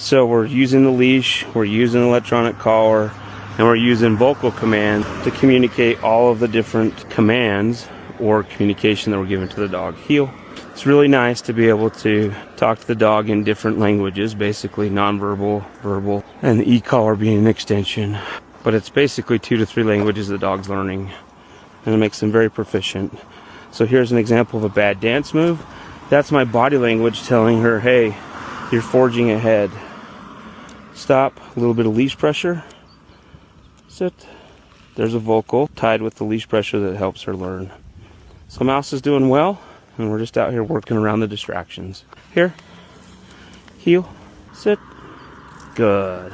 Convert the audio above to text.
So we're using the leash, we're using electronic collar, and we're using vocal command to communicate all of the different commands or communication that we're giving to the dog. Heel. It's really nice to be able to talk to the dog in different languages, basically nonverbal, verbal, and the e-collar being an extension. But it's basically 2 to 3 languages the dog's learning, and it makes them very proficient. So here's an example of a bad dance move. That's my body language telling her, hey, you're forging ahead. Stop, a little bit of leash pressure. Sit. There's a vocal tied with the leash pressure that helps her learn. So Mouse is doing well, and we're just out here working around the distractions. Here, heel, sit. Good.